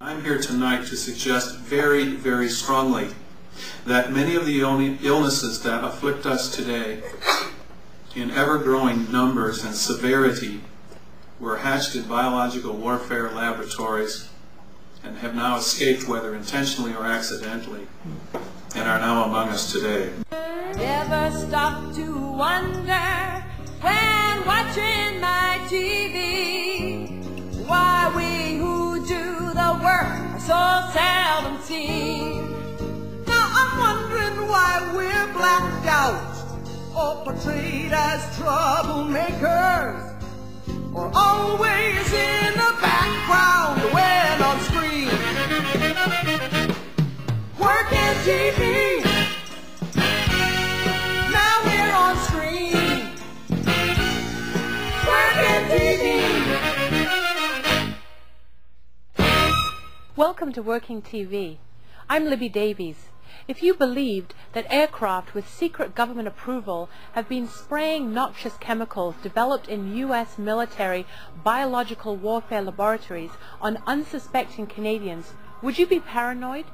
I'm here tonight to suggest very, very strongly that many of the illnesses that afflict us today in ever-growing numbers and severity were hatched in biological warfare laboratories and have now escaped, whether intentionally or accidentally, and are now among us today. Never stop to wonder when watching my TV why we who do the work are so seldom seen. Now I'm wondering why we're blacked out or portrayed as troublemakers, or always in the background when on screen. Working TV, now we're on screen. Working TV. Welcome to Working TV. I'm Libby Davies. If you believed that aircraft with secret government approval have been spraying noxious chemicals developed in U.S. military biological warfare laboratories on unsuspecting Canadians, would you be paranoid?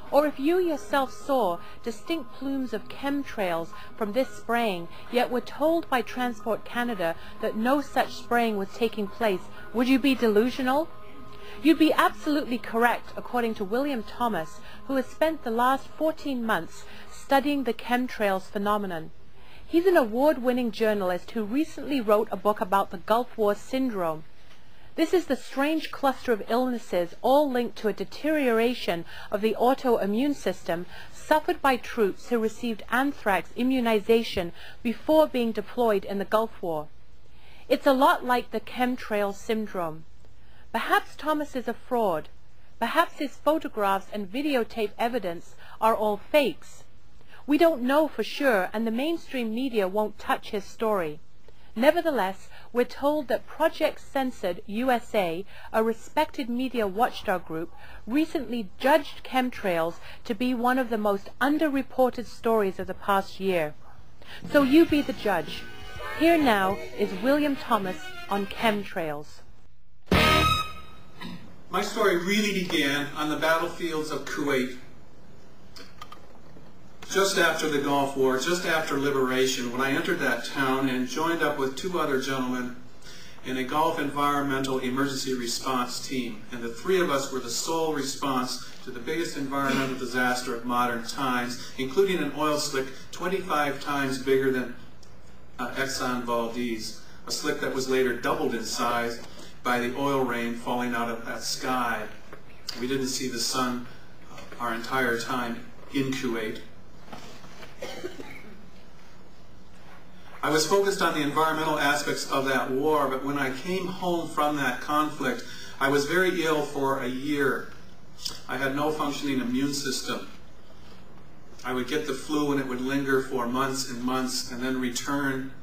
Or if you yourself saw distinct plumes of Chem Trails from this spraying, yet were told by Transport Canada that no such spraying was taking place, would you be delusional? You'd be absolutely correct, according to William Thomas, who has spent the last 14 months studying the Chem Trails phenomenon. He's an award-winning journalist who recently wrote a book about the Gulf War syndrome. This is the strange cluster of illnesses, all linked to a deterioration of the autoimmune system suffered by troops who received anthrax immunization before being deployed in the Gulf War. It's a lot like the Chem Trails syndrome. Perhaps Thomas is a fraud. Perhaps his photographs and videotape evidence are all fakes. We don't know for sure, and the mainstream media won't touch his story. Nevertheless, we're told that Project Censored USA, a respected media watchdog group, recently judged Chem Trails to be one of the most underreported stories of the past year. So you be the judge. Here now is William Thomas on Chem Trails. My story really began on the battlefields of Kuwait. Just after the Gulf War, just after liberation, when I entered that town and joined up with two other gentlemen in a Gulf Environmental Emergency Response team. And the three of us were the sole response to the biggest environmental disaster of modern times, including an oil slick 25 times bigger than Exxon Valdez, a slick that was later doubled in size by the oil rain falling out of that sky. We didn't see the sun our entire time in Kuwait. I was focused on the environmental aspects of that war, but when I came home from that conflict, I was very ill for a year. I had no functioning immune system. I would get the flu and it would linger for months and months and then return.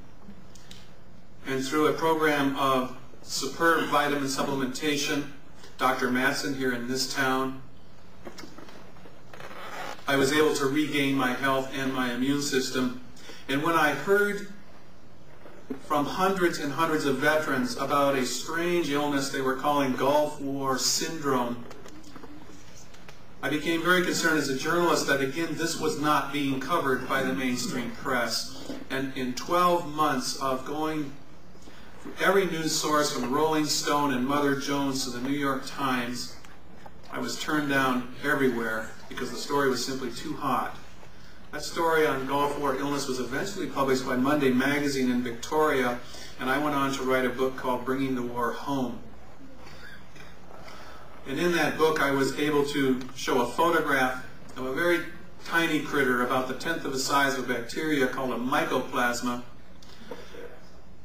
And through a program of superb vitamin supplementation, Dr. Matson here in this town, I was able to regain my health and my immune system. And when I heard from hundreds and hundreds of veterans about a strange illness they were calling Gulf War syndrome, I became very concerned as a journalist that, again, this was not being covered by the mainstream press. And in 12 months of going every news source from Rolling Stone and Mother Jones to the New York Times, I was turned down everywhere because the story was simply too hot. That story on Gulf War illness was eventually published by Monday Magazine in Victoria, and I went on to write a book called Bringing the War Home. And in that book I was able to show a photograph of a very tiny critter, about the tenth of the size of a bacteria, called a mycoplasma,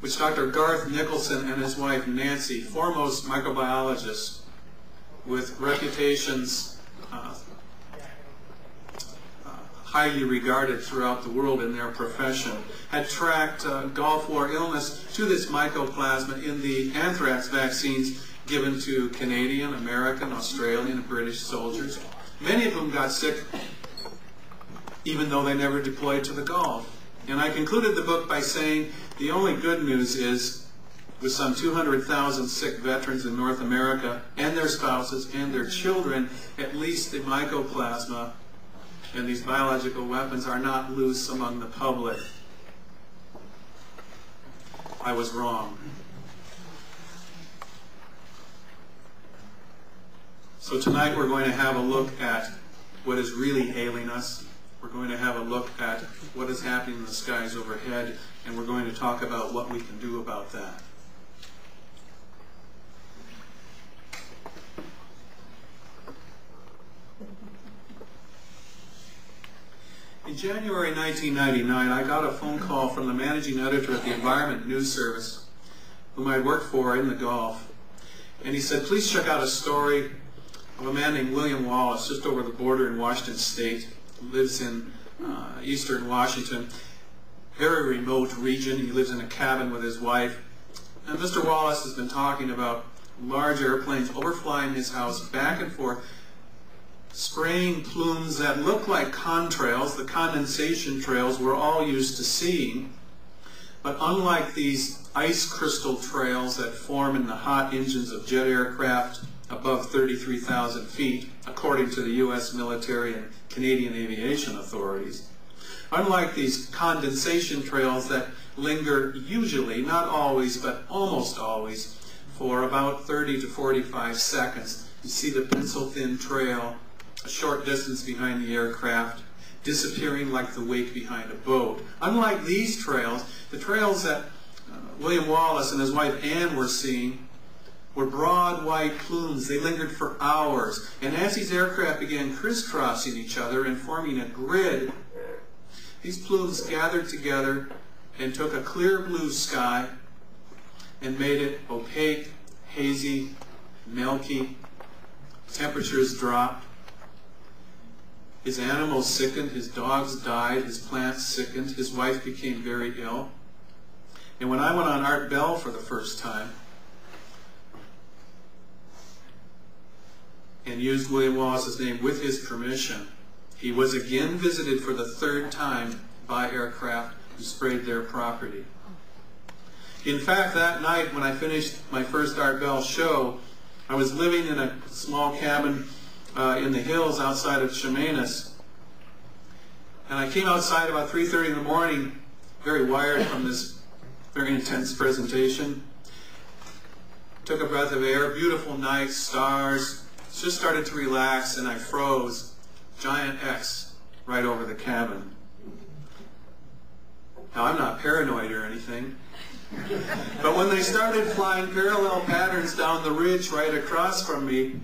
which Dr. Garth Nicholson and his wife Nancy, foremost microbiologists with reputations highly regarded throughout the world in their profession, had tracked Gulf War illness to this mycoplasma in the anthrax vaccines given to Canadian, American, Australian, and British soldiers. Many of them got sick even though they never deployed to the Gulf. And I concluded the book by saying the only good news is with some 200,000 sick veterans in North America and their spouses and their children, at least the mycoplasma and these biological weapons are not loose among the public. I was wrong. So tonight we're going to have a look at what is really ailing us. We're going to have a look at what is happening in the skies overhead, and we're going to talk about what we can do about that. In January 1999, I got a phone call from the managing editor at the Environment News Service, whom I'd worked for in the Gulf. And he said, please check out a story of a man named William Wallace, just over the border in Washington State. He lives in eastern Washington, very remote region. He lives in a cabin with his wife. And Mr. Wallace has been talking about large airplanes overflying his house back and forth, spraying plumes that look like contrails, the condensation trails we're all used to seeing. But unlike these ice crystal trails that form in the hot engines of jet aircraft above 33,000 feet, according to the U.S. military and Canadian aviation authorities, unlike these condensation trails that linger usually, not always, but almost always, for about 30 to 45 seconds. You see the pencil-thin trail a short distance behind the aircraft, disappearing like the wake behind a boat. Unlike these trails, the trails that William Wallace and his wife Anne were seeing were broad white plumes. They lingered for hours. And as these aircraft began crisscrossing each other and forming a grid, these plumes gathered together and took a clear blue sky and made it opaque, hazy, milky. Temperatures dropped. His animals sickened, his dogs died, his plants sickened, his wife became very ill. And when I went on Art Bell for the first time and used William Wallace's name with his permission, he was again visited for the third time by aircraft who sprayed their property. In fact, that night when I finished my first Art Bell show, I was living in a small cabin in the hills outside of Chemainus. And I came outside about 3:30 in the morning, very wired from this very intense presentation. Took a breath of air, beautiful night, stars. Just started to relax, and I froze. Giant X right over the cabin. Now, I'm not paranoid or anything. But when they started flying parallel patterns down the ridge right across from me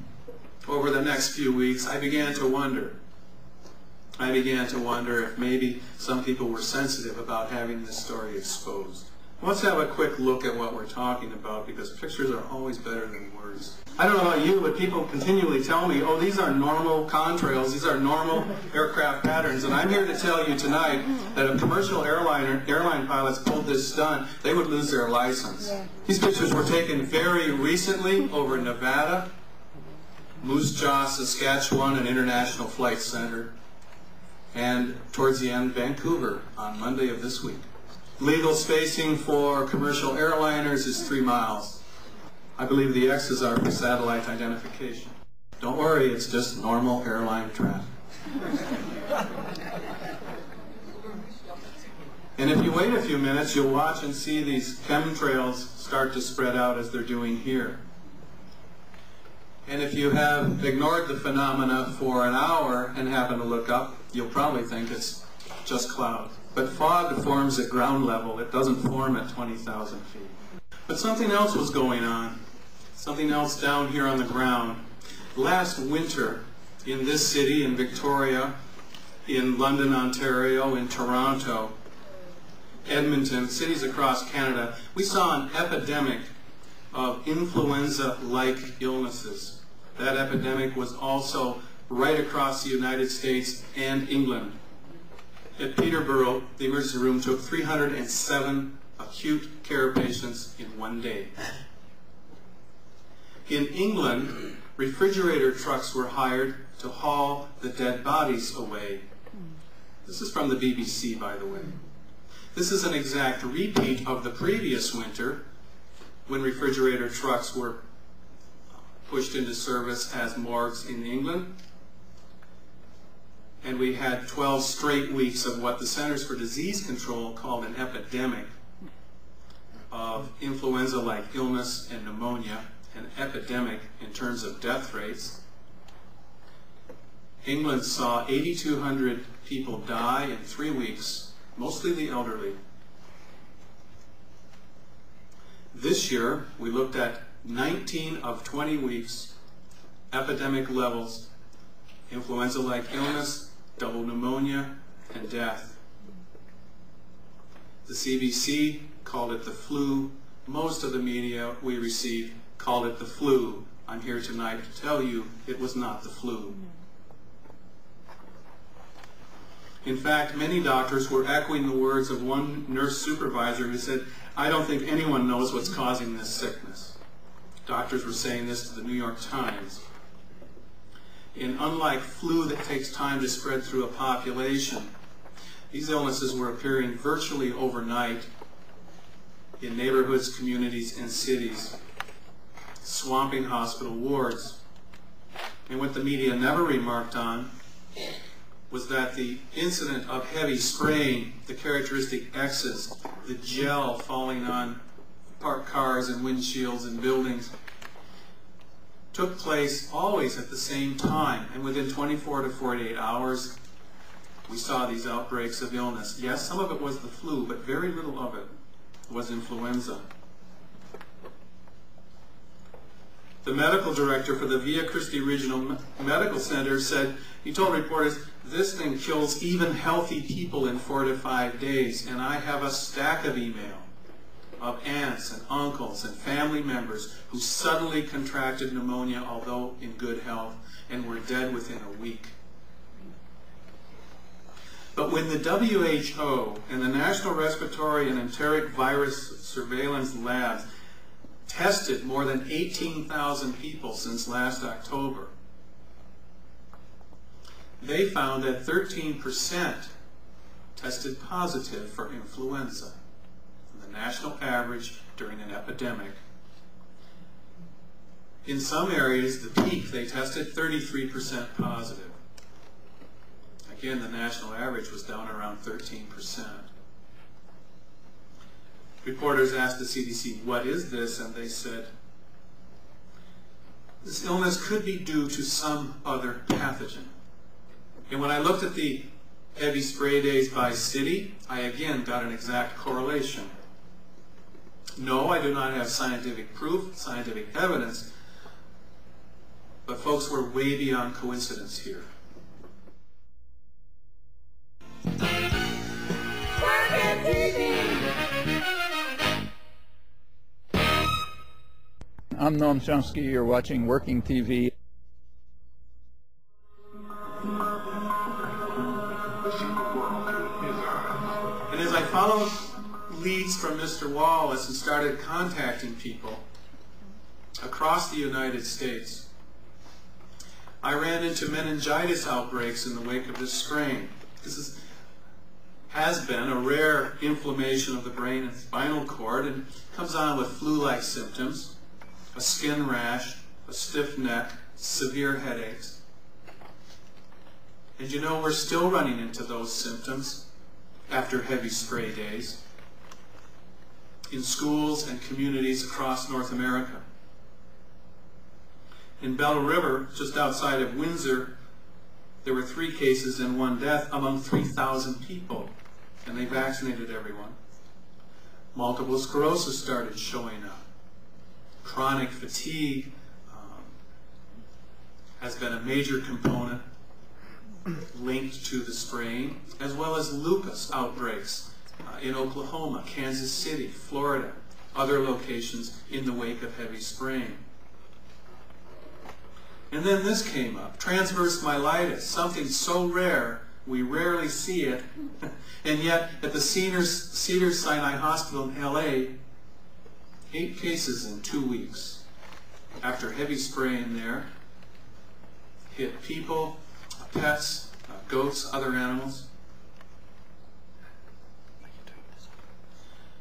over the next few weeks, I began to wonder. I began to wonder if maybe some people were sensitive about having this story exposed. Let's have a quick look at what we're talking about, because pictures are always better than words. I don't know about you, but people continually tell me, oh, these are normal contrails, these are normal aircraft patterns, and I'm here to tell you tonight that if commercial airline pilots pulled this stunt, they would lose their license. Yeah. These pictures were taken very recently over Nevada, Moose Jaw, Saskatchewan, an international flight center, and towards the end, Vancouver on Monday of this week. Legal spacing for commercial airliners is 3 miles. I believe the X's are for satellite identification. Don't worry, it's just normal airline traffic. And if you wait a few minutes, you'll watch and see these chem trails start to spread out as they're doing here. And if you have ignored the phenomena for an hour and happen to look up, you'll probably think it's just clouds. But fog forms at ground level. It doesn't form at 20,000 feet. But something else was going on. Something else down here on the ground. Last winter, in this city, in Victoria, in London, Ontario, in Toronto, Edmonton, cities across Canada, we saw an epidemic of influenza-like illnesses. That epidemic was also right across the United States and England. At Peterborough, the emergency room took 307 acute care patients in one day. In England, refrigerator trucks were hired to haul the dead bodies away. This is from the BBC, by the way. This is an exact repeat of the previous winter, when refrigerator trucks were pushed into service as morgues in England. And we had 12 straight weeks of what the Centers for Disease Control called an epidemic of influenza-like illness and pneumonia, an epidemic in terms of death rates. England saw 8,200 people die in 3 weeks, mostly the elderly. This year, we looked at 19 of 20 weeks, epidemic levels, influenza-like illness, double pneumonia, and death. The CBC called it the flu. Most of the media we received called it the flu. I'm here tonight to tell you it was not the flu. In fact, many doctors were echoing the words of one nurse supervisor who said, "I don't think anyone knows what's causing this sickness." Doctors were saying this to the New York Times. And unlike flu that takes time to spread through a population, these illnesses were appearing virtually overnight in neighborhoods, communities, and cities, swamping hospital wards. And what the media never remarked on was that the incident of heavy spraying, the characteristic X's, the gel falling on parked cars and windshields and buildings, took place always at the same time, and within 24 to 48 hours we saw these outbreaks of illness. Yes, some of it was the flu, but very little of it was influenza. The medical director for the Via Christi Regional Medical Center said, he told reporters, "This thing kills even healthy people in 4 to 5 days, and I have a stack of email of aunts and uncles and family members who suddenly contracted pneumonia, although in good health, and were dead within a week." But when the WHO and the National Respiratory and Enteric Virus Surveillance Labs tested more than 18,000 people since last October, they found that 13% tested positive for influenza, the national average during an epidemic. In some areas, the peak, they tested 33% positive. Again, the national average was down around 13%. Reporters asked the CDC, "What is this?" And they said, "This illness could be due to some other pathogen." And when I looked at the heavy spray days by city, I again got an exact correlation. No, I do not have scientific proof, scientific evidence, but folks were way beyond coincidence here. I'm Noam Chomsky. You're watching Working TV. And as I followed leads from Mr. Wallace and started contacting people across the United States, I ran into meningitis outbreaks in the wake of this strain. This has been a rare inflammation of the brain and spinal cord, and comes on with flu-like symptoms, a skin rash, a stiff neck, severe headaches. And you know, we're still running into those symptoms after heavy spray days in schools and communities across North America. In Bell River, just outside of Windsor, there were 3 cases and 1 death among 3,000 people, and they vaccinated everyone. Multiple sclerosis started showing up. Chronic fatigue has been a major component linked to the spraying, as well as lupus outbreaks in Oklahoma, Kansas City, Florida, other locations in the wake of heavy spraying. And then this came up, transverse myelitis, something so rare we rarely see it, and yet at the Cedars-Sinai Hospital in LA, 8 cases in 2 weeks after heavy spraying there hit people, pets, goats, other animals.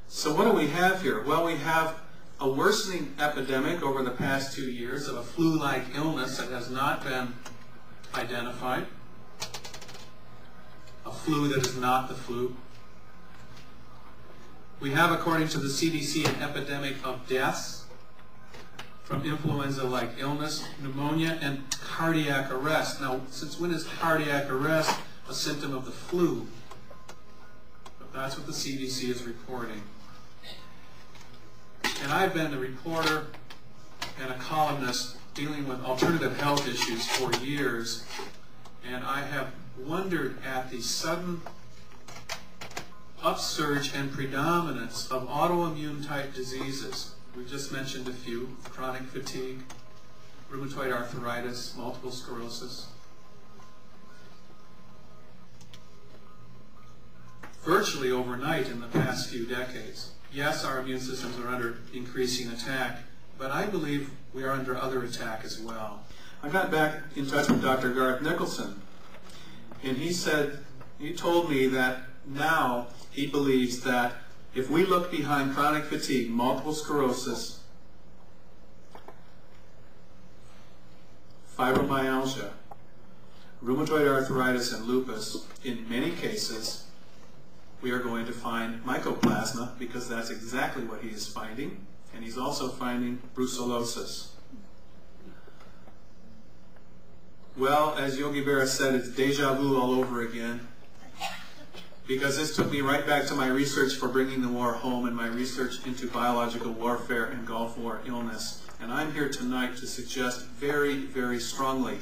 So what do we have here? Well, we have a worsening epidemic over the past 2 years of a flu-like illness that has not been identified, a flu that is not the flu. We have, according to the CDC, an epidemic of deaths from influenza-like illness, pneumonia, and cardiac arrest. Now, since when is cardiac arrest a symptom of the flu? But that's what the CDC is reporting. And I've been a reporter and a columnist dealing with alternative health issues for years, and I have wondered at the sudden upsurge and predominance of autoimmune type diseases. We just mentioned a few: chronic fatigue, rheumatoid arthritis, multiple sclerosis. Virtually overnight in the past few decades. Yes, our immune systems are under increasing attack, but I believe we are under other attack as well. I got back in touch with Dr. Garth Nicholson, and he told me that now he believes that if we look behind chronic fatigue, multiple sclerosis, fibromyalgia, rheumatoid arthritis, and lupus, in many cases, we are going to find mycoplasma, because that's exactly what he is finding. And he's also finding brucellosis. Well, as Yogi Berra said, it's deja vu all over again, because this took me right back to my research for bringing the war home and my research into biological warfare and Gulf War illness. And I'm here tonight to suggest very, very strongly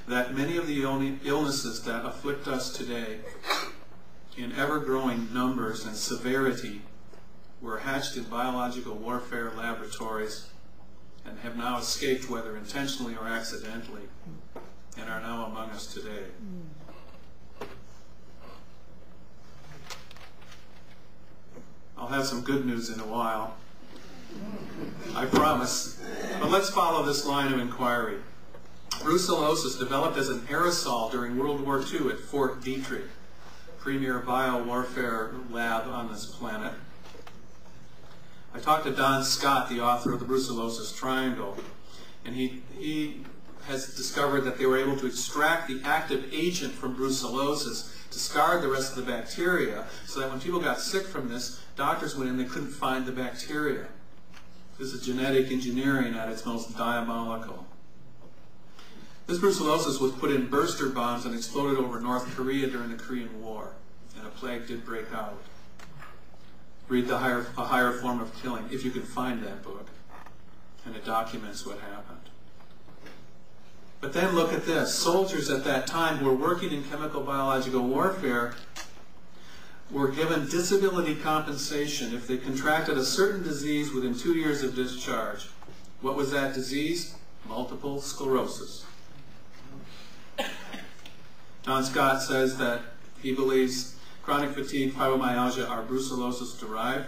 that many of the illnesses that afflict us today in ever-growing numbers and severity were hatched in biological warfare laboratories and have now escaped, whether intentionally or accidentally, and are now among us today. I'll have some good news in a while, I promise. But let's follow this line of inquiry. Brucellosis developed as an aerosol during World War II at Fort Detrick, premier biowarfare lab on this planet. I talked to Don Scott, the author of the Brucellosis Triangle, and he has discovered that they were able to extract the active agent from brucellosis, discard the rest of the bacteria, so that when people got sick from this, doctors went in, they couldn't find the bacteria. This is genetic engineering at its most diabolical. This brucellosis was put in burster bombs and exploded over North Korea during the Korean War, and a plague did break out. Read A Higher Form of Killing, if you can find that book, and it documents what happened. But then look at this. Soldiers at that time who were working in chemical biological warfare were given disability compensation if they contracted a certain disease within 2 years of discharge. What was that disease? Multiple sclerosis. Don Scott says that he believes chronic fatigue, fibromyalgia are brucellosis derived.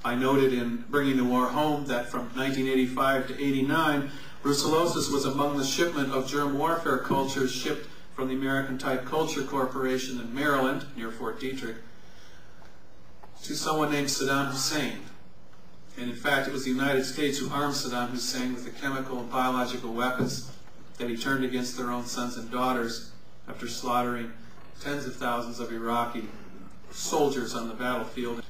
I noted in Bringing the War Home that from 1985 to 89, brucellosis was among the shipment of germ warfare cultures shipped from the American Type Culture Corporation in Maryland, near Fort Detrick, to someone named Saddam Hussein. And in fact, it was the United States who armed Saddam Hussein with the chemical and biological weapons that he turned against their own sons and daughters after slaughtering tens of thousands of Iraqi soldiers on the battlefield.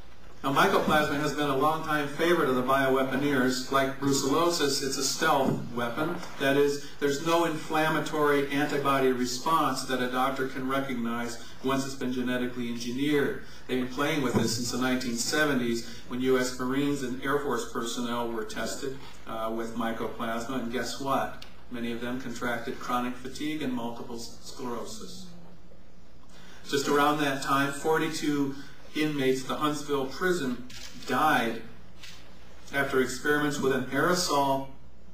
Now, mycoplasma has been a long-time favorite of the bioweaponeers. Like brucellosis, it's a stealth weapon. That is, there's no inflammatory antibody response that a doctor can recognize once it's been genetically engineered. They've been playing with this since the 1970s when U.S. Marines and Air Force personnel were tested with mycoplasma, and guess what? Many of them contracted chronic fatigue and multiple sclerosis. Just around that time, 42 inmates at the Huntsville prison died after experiments with an aerosol,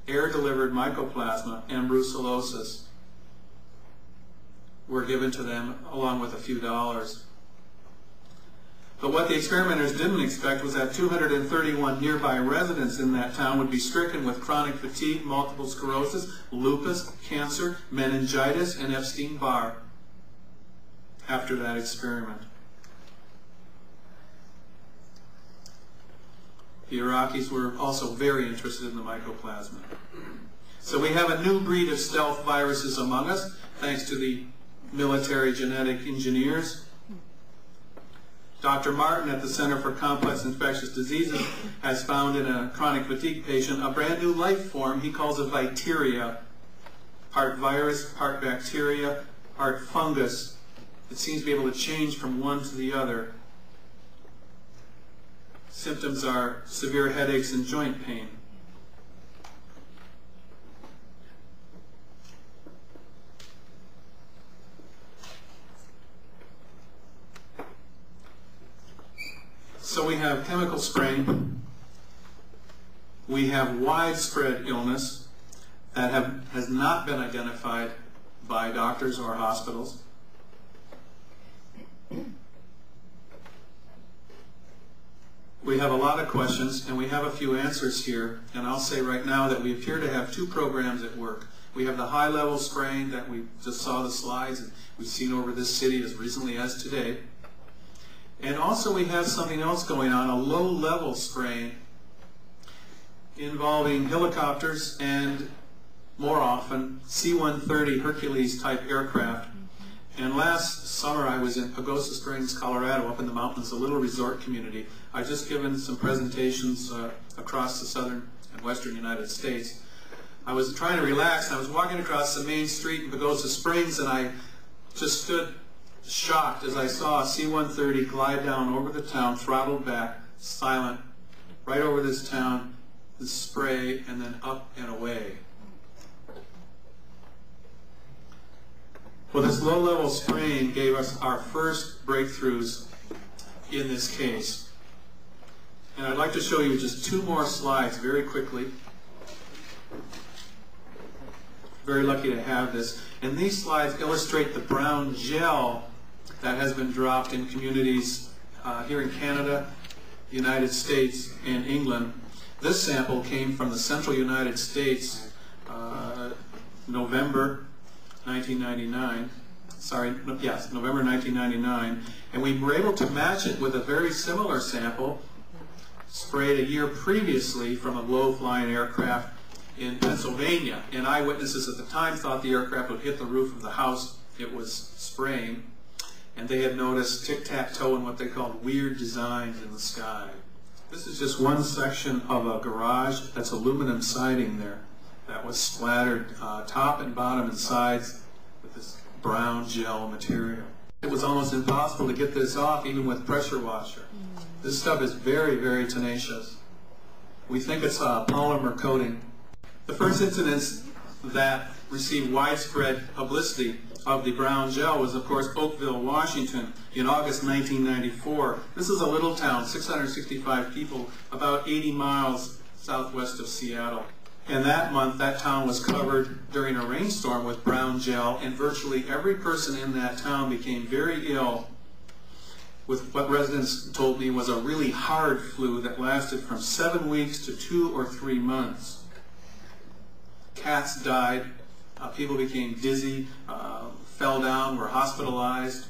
air-delivered mycoplasma, and brucellosis were given to them along with a few dollars. But what the experimenters didn't expect was that 231 nearby residents in that town would be stricken with chronic fatigue, multiple sclerosis, lupus, cancer, meningitis, and Epstein-Barr after that experiment. The Iraqis were also very interested in the mycoplasma. So we have a new breed of stealth viruses among us, thanks to the military genetic engineers. Dr. Martin at the Center for Complex Infectious Diseases has found in a chronic fatigue patient a brand new life form. He calls it Viteria, part virus, part bacteria, part fungus. It seems to be able to change from one to the other. Symptoms are severe headaches and joint pain. So we have chemical spraying, we have widespread illness that has not been identified by doctors or hospitals. We have a lot of questions and we have a few answers here, and I'll say right now that we appear to have two programs at work. We have the high-level spraying that we just saw the slides and we've seen over this city as recently as today. And also we have something else going on, a low-level spraying involving helicopters and, more often, C-130 Hercules-type aircraft. And last summer I was in Pagosa Springs, Colorado, up in the mountains, a little resort community. I've just given some presentations across the southern and western United States. I was trying to relax, and I was walking across the main street in Pagosa Springs, and I just stood shocked as I saw a C-130 glide down over the town, throttled back, silent, right over this town, the spray, and then up and away. Well, this low-level spraying gave us our first breakthroughs in this case. And I'd like to show you just two more slides very quickly. Very lucky to have this. And these slides illustrate the brown gel that has been dropped in communities here in Canada, the United States, and England. This sample came from the central United States, November 1999. Yes, November 1999. And we were able to match it with a very similar sample sprayed a year previously from a low-flying aircraft in Pennsylvania. And eyewitnesses at the time thought the aircraft would hit the roof of the house it was spraying. And they had noticed tic-tac-toe and what they called weird designs in the sky. This is just one section of a garage. That's aluminum siding there that was splattered top and bottom and sides with this brown gel material. It was almost impossible to get this off even with pressure washer. This stuff is very, very tenacious. We think it's a polymer coating. The first incidents that received widespread publicity of the brown gel was, of course, Oakville, Washington, in August 1994. This is a little town, 665 people, about 80 miles southwest of Seattle. And that month, that town was covered during a rainstorm with brown gel, and virtually every person in that town became very ill with what residents told me was a really hard flu that lasted from 7 weeks to 2 or 3 months. Cats died, people became dizzy, fell down, were hospitalized.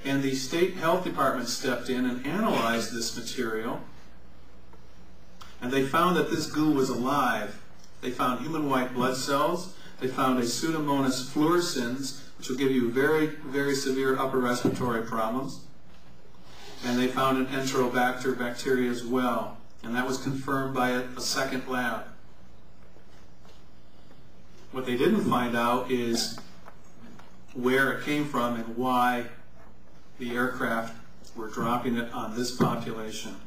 And the state health department stepped in and analyzed this material. And they found that this goo was alive. They found human white blood cells. They found a Pseudomonas fluorescens, which will give you very, very severe upper respiratory problems. And they found an Enterobacter bacteria as well. And that was confirmed by a second lab. What they didn't find out is where it came from and why the aircraft were dropping it on this population.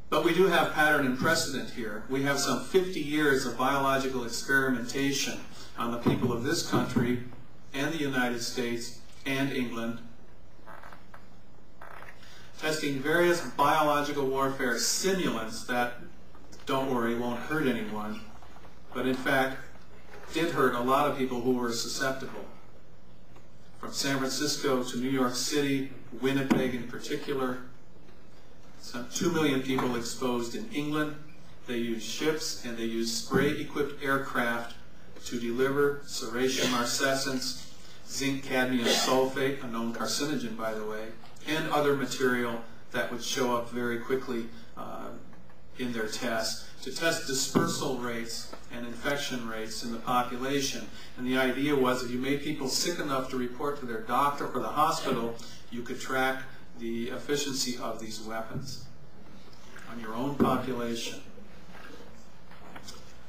But we do have pattern and precedent here. We have some 50 years of biological experimentation on the people of this country and the United States and England, testing various biological warfare simulants that, don't worry, won't hurt anyone, but in fact did hurt a lot of people who were susceptible. From San Francisco to New York City, Winnipeg in particular, some 2 million people exposed in England. They used ships and they used spray-equipped aircraft to deliver serratia marcescens, zinc cadmium sulfate, a known carcinogen by the way, and other material that would show up very quickly in their tests to test dispersal rates and infection rates in the population. And the idea was if you made people sick enough to report to their doctor or the hospital, you could track the efficiency of these weapons on your own population.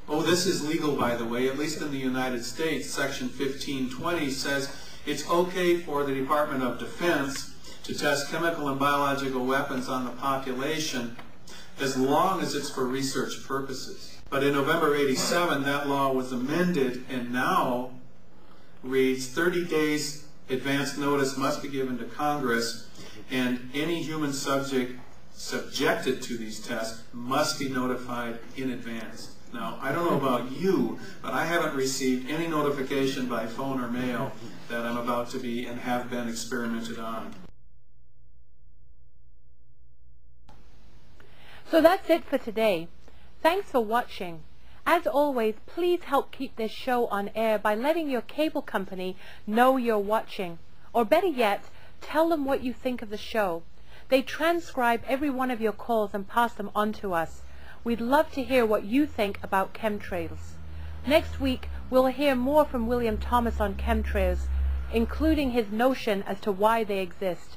Oh, this is legal, by the way, at least in the United States. Section 1520 says it's okay for the Department of Defense to test chemical and biological weapons on the population as long as it's for research purposes. But in November '87, that law was amended and now reads 30 days advance notice must be given to Congress, and any human subject subjected to these tests must be notified in advance. Now, I don't know about you, but I haven't received any notification by phone or mail that I'm about to be and have been experimented on. So that's it for today. Thanks for watching. As always, please help keep this show on air by letting your cable company know you're watching. Or better yet, tell them what you think of the show. They transcribe every one of your calls and pass them on to us. We'd love to hear what you think about chemtrails. Next week, we'll hear more from William Thomas on chemtrails, including his notion as to why they exist.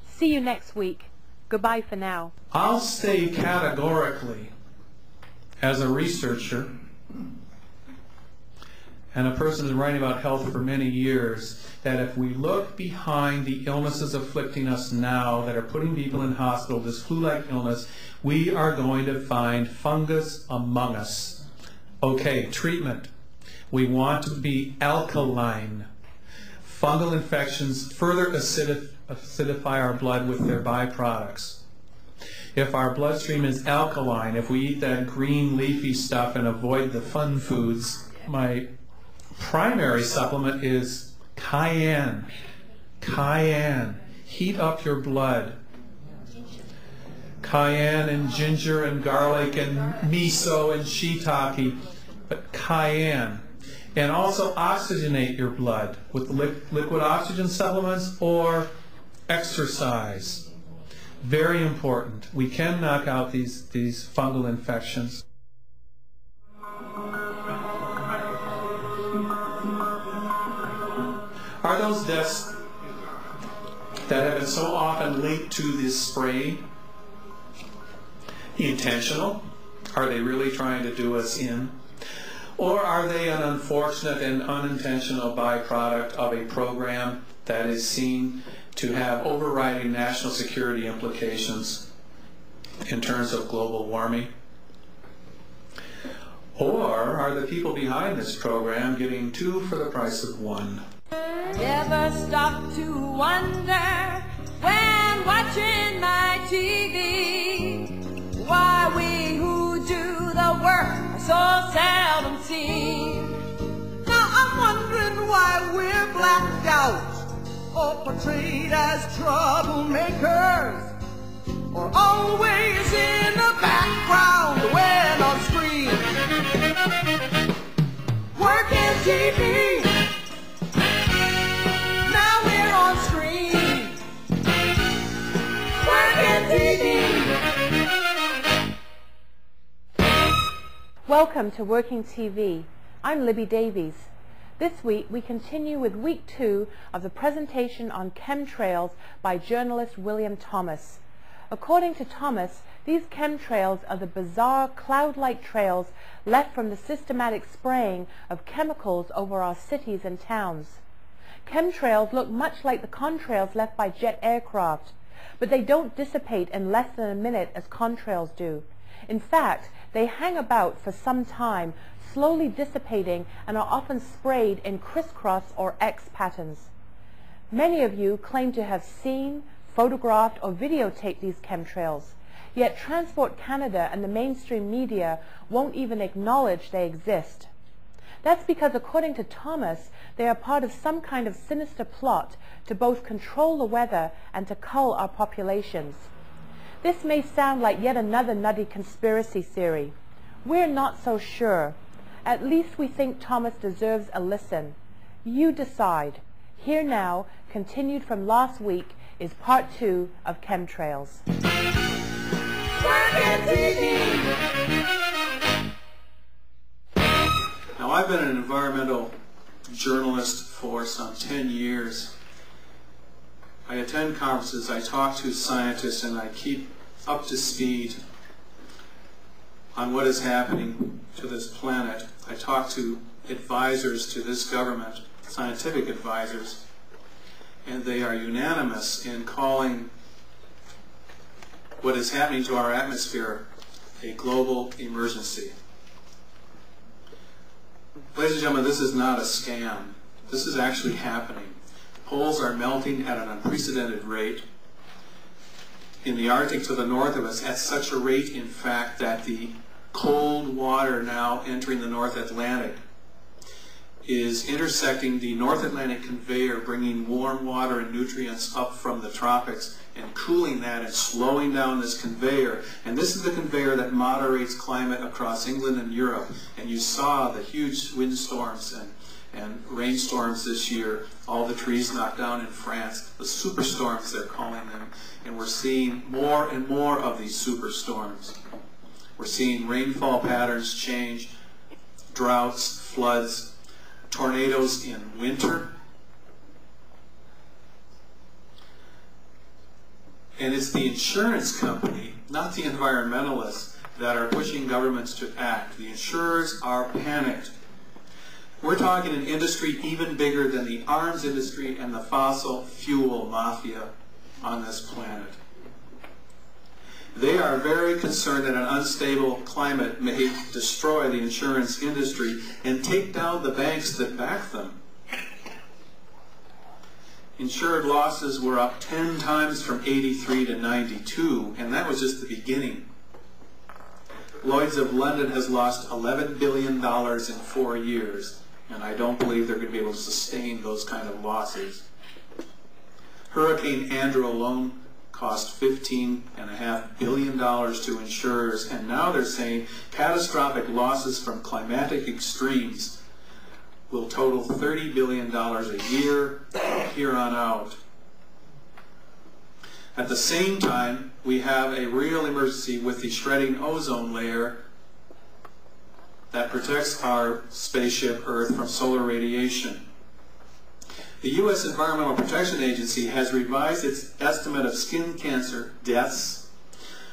See you next week. Goodbye for now. I'll say categorically, as a researcher and a person who's writing about health for many years, that if we look behind the illnesses afflicting us now that are putting people in hospital, this flu-like illness, we are going to find fungus among us. Okay, treatment. We want to be alkaline. Fungal infections further acidify our blood with their byproducts. If our bloodstream is alkaline, if we eat that green leafy stuff and avoid the fun foods, my primary supplement is cayenne. Cayenne. Heat up your blood. Cayenne and ginger and garlic and miso and shiitake, but cayenne. And also oxygenate your blood with liquid oxygen supplements or exercise. Very important. We can knock out these fungal infections. Are those deaths that have been so often linked to this spray intentional? Are they really trying to do us in? Or are they an unfortunate and unintentional byproduct of a program that is seen to have overriding national security implications in terms of global warming? Or are the people behind this program getting two for the price of one? Never stop to wonder when watching my TV why we who do the work are so seldom seen. Now I'm wondering why we're blacked out or portrayed as troublemakers, or always in the background when on screen. Working TV, now we're on screen. Working TV. Welcome to Working TV. I'm Libby Davies. This week we continue with week 2 of the presentation on chemtrails by journalist William Thomas. According to Thomas, these chemtrails are the bizarre cloud-like trails left from the systematic spraying of chemicals over our cities and towns. Chemtrails look much like the contrails left by jet aircraft, but they don't dissipate in less than a minute as contrails do. In fact, they hang about for some time, slowly dissipating, and are often sprayed in crisscross or X patterns. Many of you claim to have seen, photographed, or videotaped these chemtrails, yet Transport Canada and the mainstream media won't even acknowledge they exist. That's because, according to Thomas, they are part of some kind of sinister plot to both control the weather and to cull our populations. This may sound like yet another nutty conspiracy theory. We're not so sure. At least we think Thomas deserves a listen. You decide. Here now, continued from last week, is part 2 of Chem Trails. Now, I've been an environmental journalist for some 10 years. I attend conferences, I talk to scientists, and I keep up to speed on what is happening to this planet. I talk to advisors to this government, scientific advisors, and they are unanimous in calling what is happening to our atmosphere a global emergency. Ladies and gentlemen, this is not a scam. This is actually happening. Poles are melting at an unprecedented rate. In the Arctic to the north of us, at such a rate, in fact, that the cold water now entering the North Atlantic is intersecting the North Atlantic conveyor, bringing warm water and nutrients up from the tropics and cooling that and slowing down this conveyor. And this is the conveyor that moderates climate across England and Europe. And you saw the huge windstorms and rainstorms this year, all the trees knocked down in France, the superstorms they're calling them. And we're seeing more and more of these superstorms. We're seeing rainfall patterns change, droughts, floods, tornadoes in winter. And it's the insurance company, not the environmentalists, that are pushing governments to act. The insurers are panicked. We're talking an industry even bigger than the arms industry and the fossil fuel mafia on this planet. They are very concerned that an unstable climate may destroy the insurance industry and take down the banks that back them. Insured losses were up 10 times from 83 to 92, and that was just the beginning. Lloyd's of London has lost $11 billion in 4 years, and I don't believe they're going to be able to sustain those kind of losses. Hurricane Andrew alone cost $15.5 billion to insurers, and now they're saying catastrophic losses from climatic extremes will total $30 billion a year here on out. At the same time, we have a real emergency with the shredding ozone layer that protects our spaceship Earth from solar radiation. The U.S. Environmental Protection Agency has revised its estimate of skin cancer deaths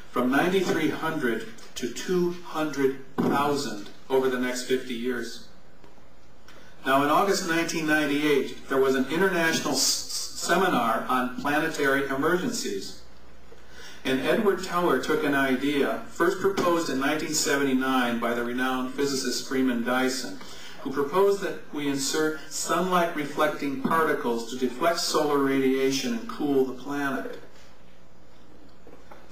from 9,300 to 200,000 over the next 50 years. Now, in August 1998, there was an international seminar on planetary emergencies. And Edward Teller took an idea, first proposed in 1979 by the renowned physicist Freeman Dyson, who proposed that we insert sunlight-reflecting particles to deflect solar radiation and cool the planet.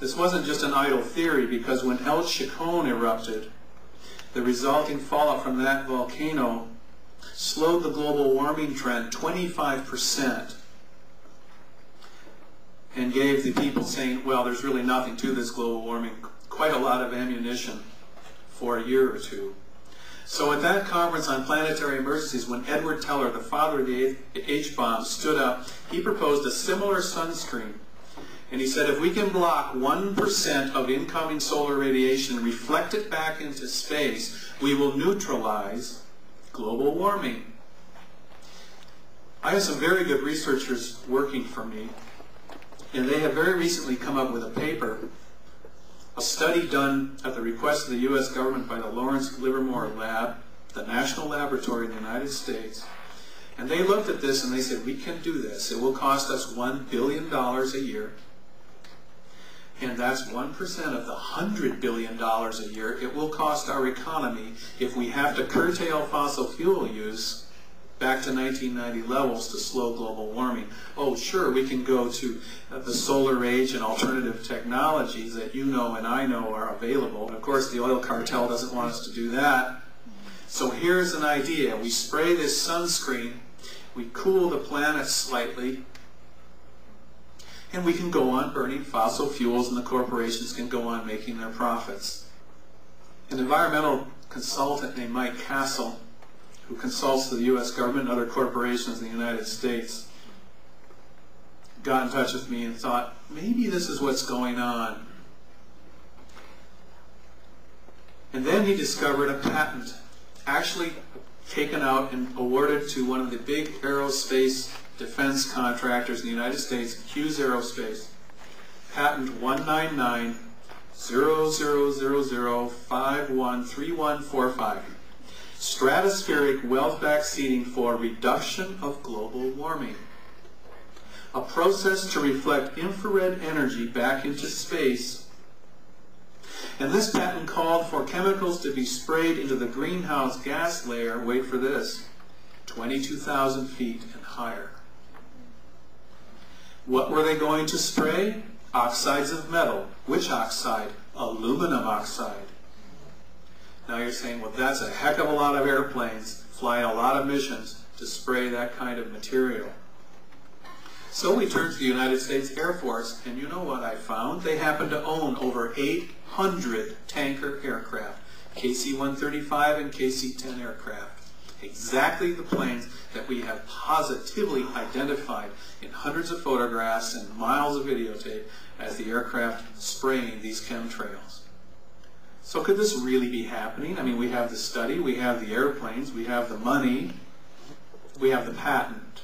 This wasn't just an idle theory, because when El Chicon erupted, the resulting fallout from that volcano slowed the global warming trend 25% and gave the people saying, well, there's really nothing to this global warming, quite a lot of ammunition for a year or two. So at that conference on planetary emergencies, when Edward Teller, the father of the H-bomb, stood up, he proposed a similar sunscreen. And he said, if we can block 1% of incoming solar radiation and reflect it back into space, we will neutralize global warming. I have some very good researchers working for me, and they have very recently come up with a paper, a study done at the request of the U.S. government by the Lawrence Livermore Lab, the national laboratory in the United States. And they looked at this and they said, we can do this. It will cost us $1 billion a year. And that's 1% of the $100 billion a year it will cost our economy if we have to curtail fossil fuel use back to 1990 levels to slow global warming. Oh, sure, we can go to the solar age and alternative technologies that you know and I know are available. And of course, the oil cartel doesn't want us to do that. So here's an idea. We spray this sunscreen, we cool the planet slightly, and we can go on burning fossil fuels and the corporations can go on making their profits. An environmental consultant named Mike Castle, who consults the U.S. government and other corporations in the United States, got in touch with me and thought, maybe this is what's going on. And then he discovered a patent actually taken out and awarded to one of the big aerospace defense contractors in the United States, Hughes Aerospace. Patent 1990000513145. Stratospheric wealth-backed seeding for reduction of global warming. A process to reflect infrared energy back into space. And this patent called for chemicals to be sprayed into the greenhouse gas layer, wait for this, 22,000 feet and higher. What were they going to spray? Oxides of metal. Which oxide? Aluminum oxide. Now you're saying, well, that's a heck of a lot of airplanes flying a lot of missions to spray that kind of material. So we turned to the United States Air Force, and you know what I found? They happen to own over 800 tanker aircraft, KC-135 and KC-10 aircraft. Exactly the planes that we have positively identified in hundreds of photographs and miles of videotape as the aircraft spraying these chemtrails. So could this really be happening? I mean, we have the study, we have the airplanes, we have the money, we have the patent,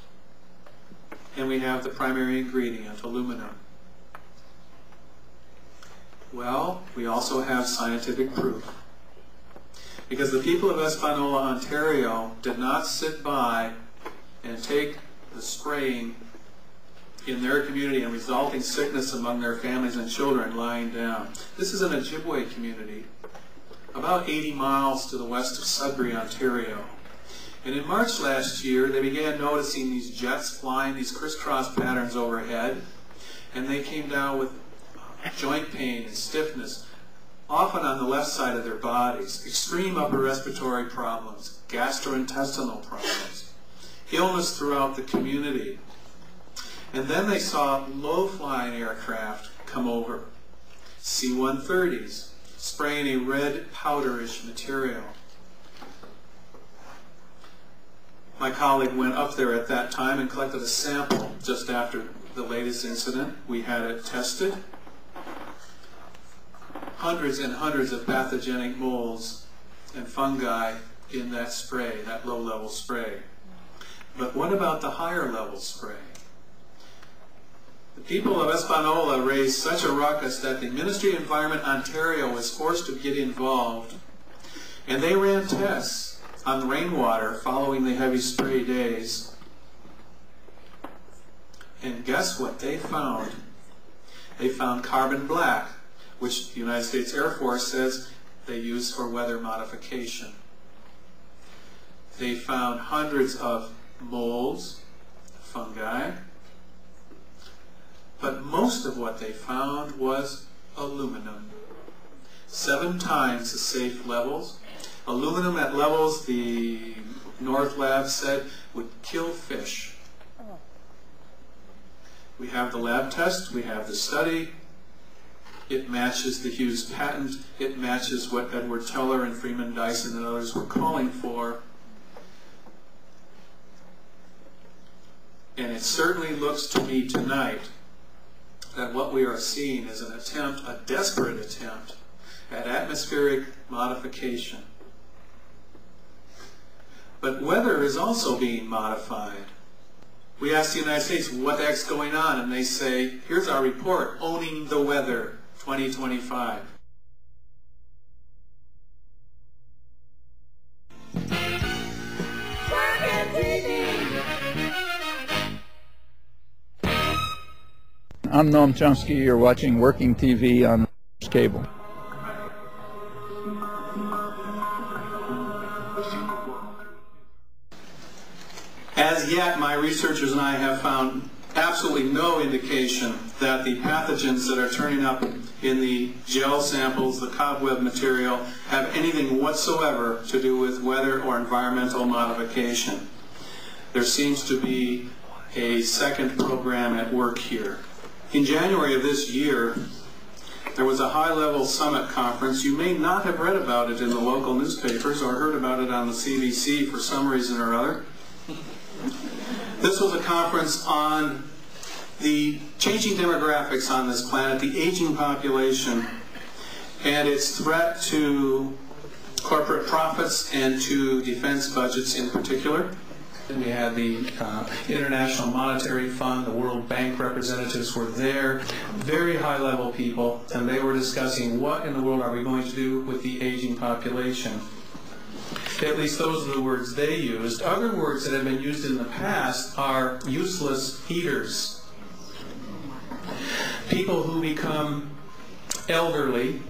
and we have the primary ingredient, aluminum. Well, we also have scientific proof. Because the people of Espanola, Ontario did not sit by and take the spraying in their community and resulting sickness among their families and children lying down. This is an Ojibwe community, about 80 miles to the west of Sudbury, Ontario. And in March last year, they began noticing these jets flying, these crisscross patterns overhead, and they came down with joint pain and stiffness, often on the left side of their bodies, extreme upper respiratory problems, gastrointestinal problems, illness throughout the community. And then they saw low-flying aircraft come over, C-130s, spraying a red powderish material. My colleague went up there at that time and collected a sample just after the latest incident. We had it tested. Hundreds and hundreds of pathogenic molds and fungi in that spray, that low-level spray. But what about the higher-level spray? The people of Espanola raised such a ruckus that the Ministry of Environment Ontario was forced to get involved, and they ran tests on the rainwater following the heavy spray days. And guess what they found? They found carbon black, which the United States Air Force says they use for weather modification. They found hundreds of molds, fungi, but most of what they found was aluminum. 7 times the safe levels. Aluminum at levels the North Lab said would kill fish. We have the lab test, we have the study. It matches the Hughes patent. It matches what Edward Teller and Freeman Dyson and others were calling for. And it certainly looks to me tonight that what we are seeing is an attempt, a desperate attempt, at atmospheric modification. But weather is also being modified. We ask the United States, what the heck's going on? And they say, here's our report, Owning the Weather, 2025. I'm Noam Chomsky. You're watching Working TV on cable. As yet, my researchers and I have found absolutely no indication that the pathogens that are turning up in the gel samples, the cobweb material, have anything whatsoever to do with weather or environmental modification. There seems to be a second program at work here. In January of this year, there was a high-level summit conference. You may not have read about it in the local newspapers or heard about it on the CBC for some reason or other. This was a conference on the changing demographics on this planet, the aging population, and its threat to corporate profits and to defense budgets in particular. We had the International Monetary Fund, the World Bank representatives were there, very high-level people, and they were discussing what in the world are we going to do with the aging population. At least those are the words they used. Other words that have been used in the past are useless eaters. People who become elderly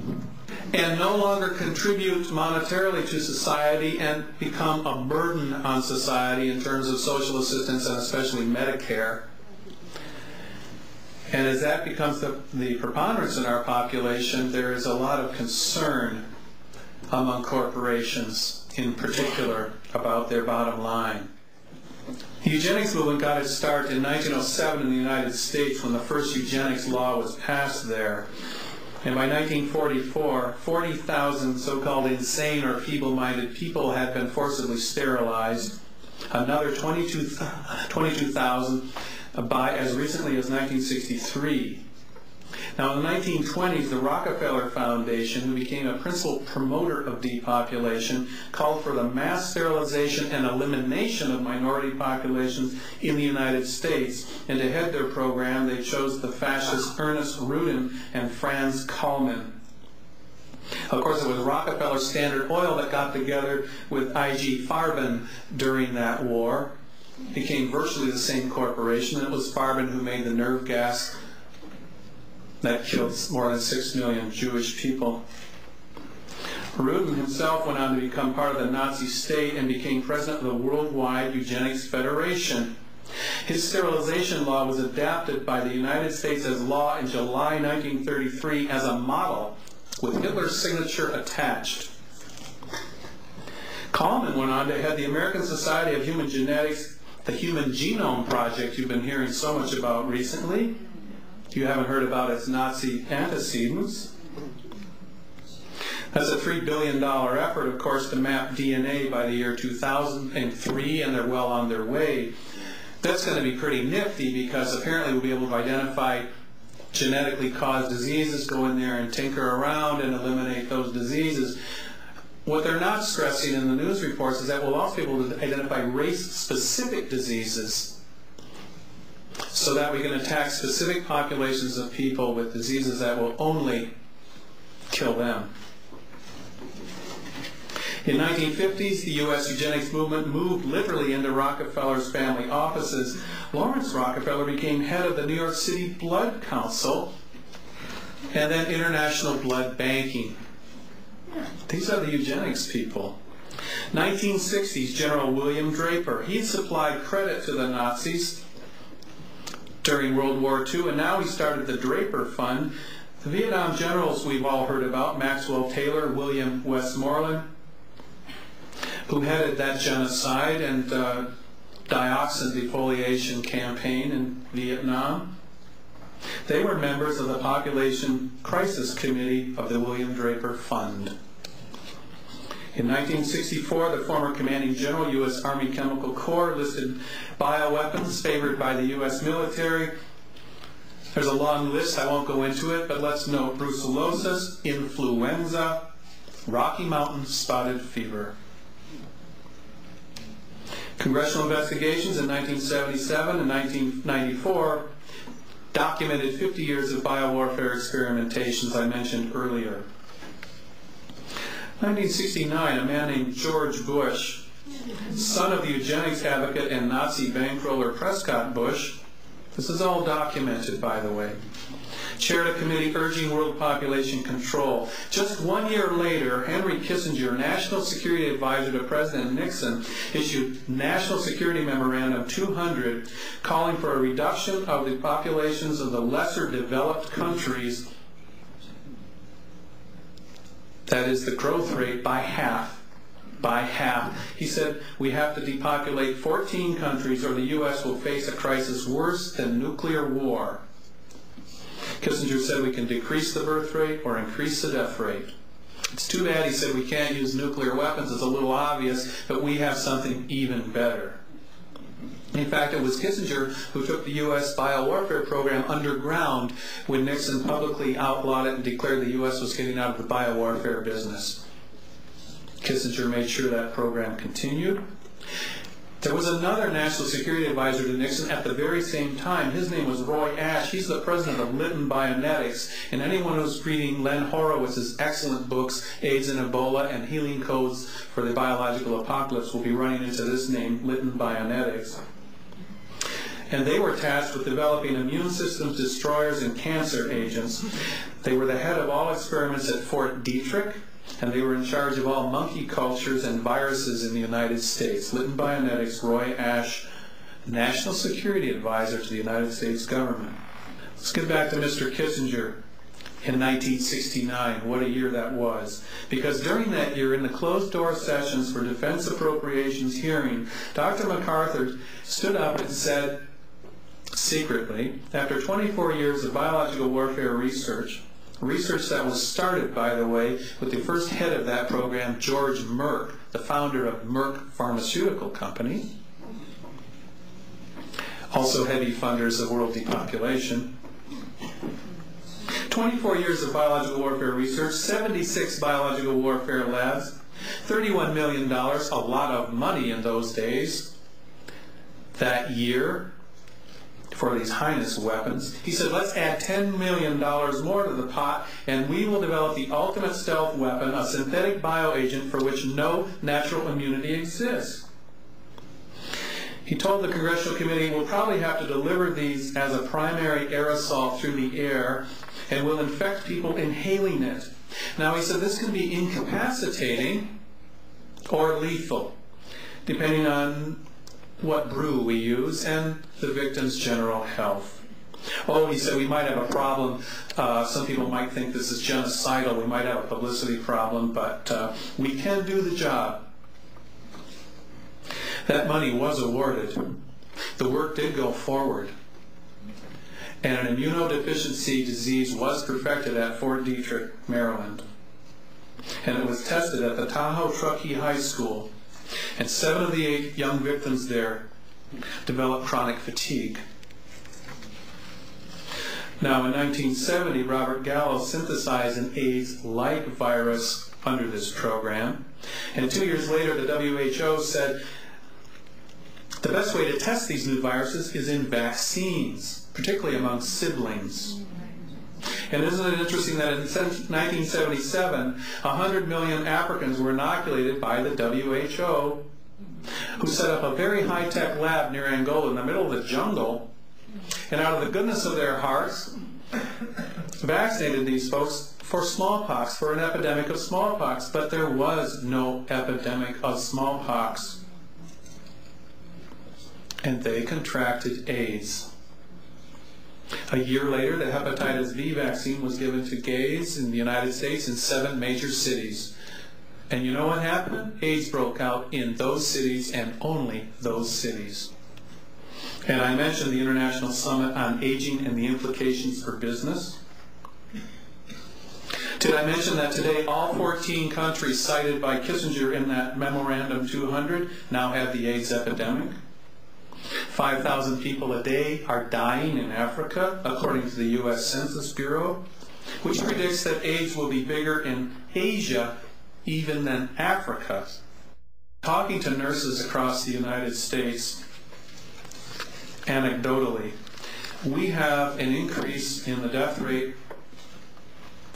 and no longer contribute monetarily to society and become a burden on society in terms of social assistance and especially Medicare. And as that becomes the preponderance in our population, there is a lot of concern among corporations in particular about their bottom line. The eugenics movement got its start in 1907 in the United States when the first eugenics law was passed there. And by 1944, 40,000 so-called insane or feeble-minded people had been forcibly sterilized. Another 22,000 by as recently as 1963. Now, in the 1920s, the Rockefeller Foundation, who became a principal promoter of depopulation, called for the mass sterilization and elimination of minority populations in the United States. And to head their program, they chose the fascists Ernest Rudin and Franz Kallmann. Of course, it was Rockefeller Standard Oil that got together with I.G. Farben during that war. It became virtually the same corporation. It was Farben who made the nerve gas that killed more than 6 million Jewish people. Rudin himself went on to become part of the Nazi state and became president of the Worldwide Eugenics Federation. His sterilization law was adapted by the United States as law in July 1933 as a model with Hitler's signature attached. Kallmann went on to head the American Society of Human Genetics, the Human Genome Project you've been hearing so much about recently. You haven't heard about its Nazi antecedents. That's a $3 billion effort, of course, to map DNA by the year 2003, and they're well on their way. That's going to be pretty nifty because apparently we'll be able to identify genetically caused diseases, go in there and tinker around and eliminate those diseases. What they're not stressing in the news reports is that we'll also be able to identify race-specific diseases so that we can attack specific populations of people with diseases that will only kill them. In the 1950s, the U.S. eugenics movement moved literally into Rockefeller's family offices. Lawrence Rockefeller became head of the New York City Blood Council and then International Blood Banking. These are the eugenics people. 1960s, General William Draper. He supplied credit to the Nazis during World War II, and now he started the Draper Fund. The Vietnam generals we've all heard about, Maxwell Taylor, William Westmoreland, who headed that genocide and dioxin defoliation campaign in Vietnam. They were members of the Population Crisis Committee of the William Draper Fund. In 1964, the former commanding general, U.S. Army Chemical Corps, listed bioweapons favored by the U.S. military. There's a long list, I won't go into it, but let's note brucellosis, influenza, Rocky Mountain spotted fever. Congressional investigations in 1977 and 1994 documented 50 years of biowarfare experimentations I mentioned earlier. 1969, a man named George Bush, son of the eugenics advocate and Nazi bankroller Prescott Bush, this is all documented, by the way, chaired a committee urging world population control. Just 1 year later, Henry Kissinger, National Security Advisor to President Nixon, issued National Security Memorandum 200 calling for a reduction of the populations of the lesser developed countries, that is the growth rate, by half. By half. He said, we have to depopulate 14 countries or the U.S. will face a crisis worse than nuclear war. Kissinger said we can decrease the birth rate or increase the death rate. It's too bad he said we can't use nuclear weapons. It's a little obvious, but we have something even better. In fact, it was Kissinger who took the U.S. biowarfare program underground when Nixon publicly outlawed it and declared the U.S. was getting out of the biowarfare business. Kissinger made sure that program continued. There was another national security advisor to Nixon at the very same time. His name was Roy Ash. He's the president of Lytton Bionetics. And anyone who's reading Len Horowitz's excellent books, AIDS and Ebola and Healing Codes for the Biological Apocalypse, will be running into this name, Lytton Bionetics. And they were tasked with developing immune systems destroyers and cancer agents. They were the head of all experiments at Fort Detrick, and they were in charge of all monkey cultures and viruses in the United States. Lytton Bionetics, Roy Ash, National Security Advisor to the United States government. Let's get back to Mr. Kissinger in 1969. What a year that was. Because during that year, in the closed-door sessions for Defense Appropriations hearing, Dr. MacArthur stood up and said, secretly, after 24 years of biological warfare research that was started, by the way, with the first head of that program, George Merck, the founder of Merck Pharmaceutical Company, also heavy funders of world depopulation. 24 years of biological warfare research, 76 biological warfare labs, $31 million, a lot of money in those days, that year, for these heinous weapons. He said, let's add $10 million more to the pot, and we will develop the ultimate stealth weapon, a synthetic bioagent for which no natural immunity exists. He told the Congressional Committee, we'll probably have to deliver these as a primary aerosol through the air, and will infect people inhaling it. Now, he said this can be incapacitating or lethal, depending on what brew we use and the victim's general health. Oh, he said we might have a problem. Some people might think this is genocidal. We might have a publicity problem, but we can do the job. That money was awarded. The work did go forward. And an immunodeficiency disease was perfected at Fort Detrick, Maryland. And it was tested at the Tahoe Truckee High School. And 7 of the 8 young victims there developed chronic fatigue. Now, in 1970, Robert Gallo synthesized an AIDS-like virus under this program. And 2 years later, the WHO said the best way to test these new viruses is in vaccines, particularly among siblings. And isn't it interesting that in 1977, 100 million Africans were inoculated by the WHO, who set up a very high-tech lab near Angola in the middle of the jungle, and out of the goodness of their hearts, vaccinated these folks for smallpox, for an epidemic of smallpox. But there was no epidemic of smallpox. And they contracted AIDS. A year later, the hepatitis B vaccine was given to gays in the United States in 7 major cities. And you know what happened? AIDS broke out in those cities and only those cities. And I mentioned the International Summit on Aging and the Implications for Business. Did I mention that today all 14 countries cited by Kissinger in that Memorandum 200 now have the AIDS epidemic? 5,000 people a day are dying in Africa, according to the U.S. Census Bureau, which predicts that AIDS will be bigger in Asia even than Africa. Talking to nurses across the United States, anecdotally, we have an increase in the death rate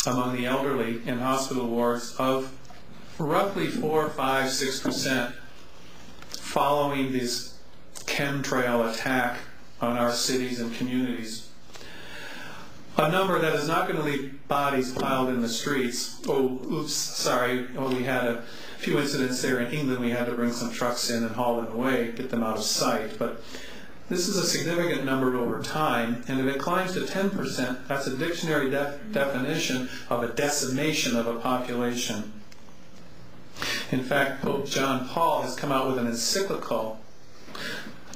among the elderly in hospital wards of roughly 4, 5, 6% following this Chem Trail attack on our cities and communities. A number that is not going to leave bodies piled in the streets. Oh, oops, sorry. Oh, we had a few incidents there in England. We had to bring some trucks in and haul them away, get them out of sight. But this is a significant number over time, and if it climbs to 10%, that's a dictionary definition of a decimation of a population. In fact, Pope John Paul has come out with an encyclical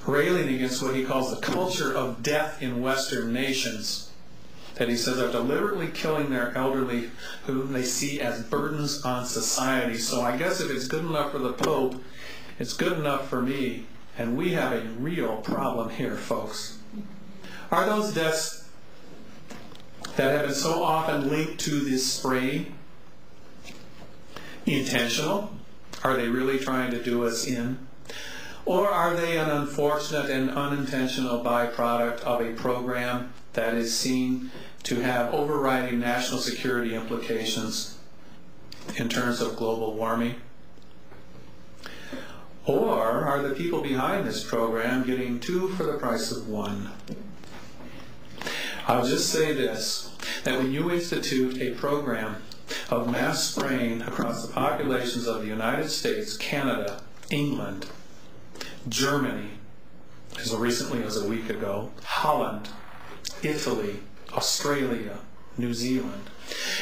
railing against what he calls the culture of death in Western nations, that he says are deliberately killing their elderly, whom they see as burdens on society. So I guess if it's good enough for the Pope, it's good enough for me. And we have a real problem here, folks. Are those deaths that have been so often linked to this spray intentional? Are they really trying to do us in? Or are they an unfortunate and unintentional byproduct of a program that is seen to have overriding national security implications in terms of global warming? Or are the people behind this program getting two for the price of one? I'll just say this, that when you institute a program of mass spraying across the populations of the United States, Canada, England, Germany, as recently as a week ago, Holland, Italy, Australia, New Zealand,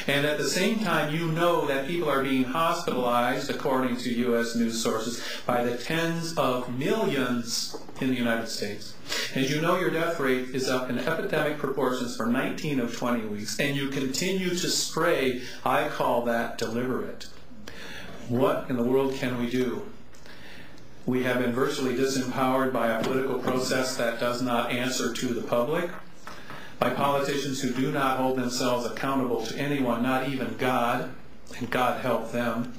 and at the same time you know that people are being hospitalized, according to U.S. news sources, by the tens of millions in the United States. And you know your death rate is up in epidemic proportions for 19 of 20 weeks, and you continue to spray. I call that deliberate. What in the world can we do? We have been virtually disempowered by a political process that does not answer to the public, by politicians who do not hold themselves accountable to anyone, not even God, and God help them.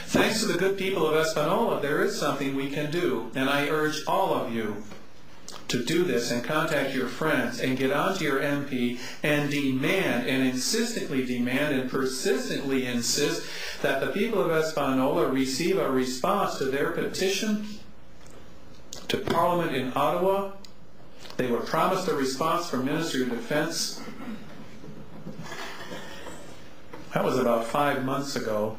Thanks to the good people of Espanola, there is something we can do, and I urge all of you to do this and contact your friends and get onto your MP and demand and insistently demand and persistently insist that the people of Espanola receive a response to their petition to Parliament in Ottawa. They were promised a response from Ministry of Defense. That was about 5 months ago.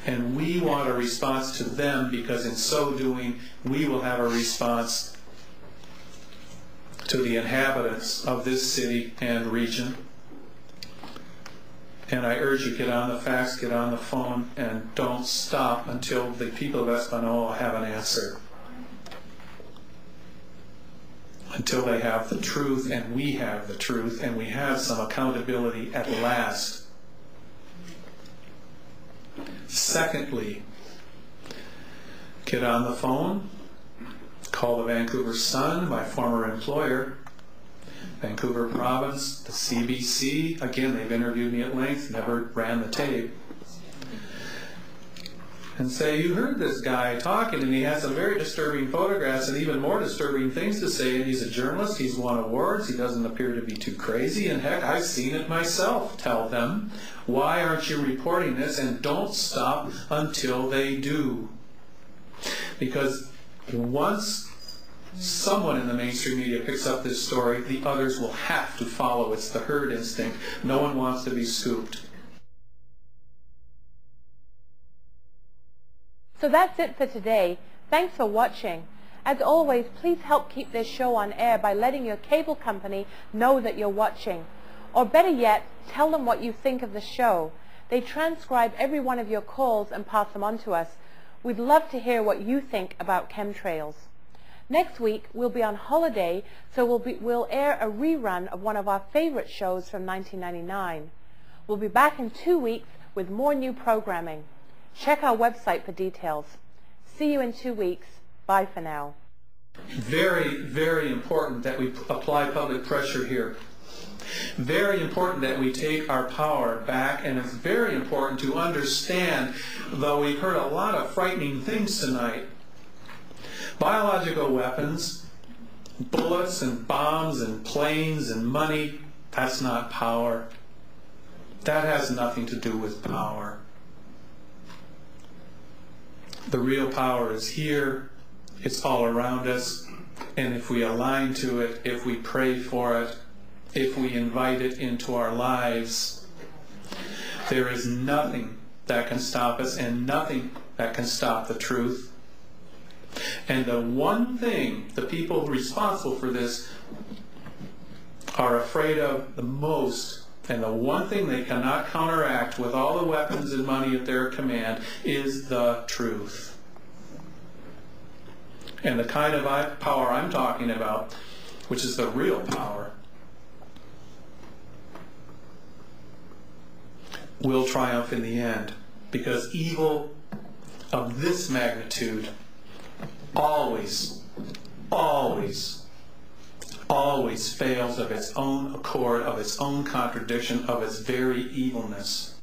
And we want a response to them, because in so doing, we will have a response to the inhabitants of this city and region. And I urge you, get on the fax, get on the phone, and don't stop until the people of Espanola have an answer. Until they have the truth, and we have the truth, and we have some accountability at last. Secondly, get on the phone, call the Vancouver Sun, my former employer, Vancouver Province, the CBC. Again, they've interviewed me at length, never ran the tape. And say, you heard this guy talking, and he has some very disturbing photographs and even more disturbing things to say, and he's a journalist, he's won awards, he doesn't appear to be too crazy, and heck, I've seen it myself. Tell them, why aren't you reporting this? And don't stop until they do. Because once someone in the mainstream media picks up this story, the others will have to follow. It's the herd instinct. No one wants to be scooped. So that's it for today. Thanks for watching. As always, please help keep this show on air by letting your cable company know that you're watching. Or better yet, tell them what you think of the show. They transcribe every one of your calls and pass them on to us. We'd love to hear what you think about Chem Trails. Next week, we'll be on holiday, so we'll air a rerun of one of our favorite shows from 1999. We'll be back in 2 weeks with more new programming. Check our website for details. See you in 2 weeks. Bye for now. Very, very important that we apply public pressure here. Very important that we take our power back, and it's very important to understand, though we've heard a lot of frightening things tonight, biological weapons, bullets and bombs and planes and money, that's not power. That has nothing to do with power. The real power is here. It's all around us. And if we align to it, if we pray for it, if we invite it into our lives, there is nothing that can stop us and nothing that can stop the truth. And the one thing the people responsible for this are afraid of the most, and the one thing they cannot counteract with all the weapons and money at their command, is the truth. And the kind of power I'm talking about, which is the real power, will triumph in the end. Because evil of this magnitude always, always, always fails of its own accord, of its own contradiction, of its very evilness.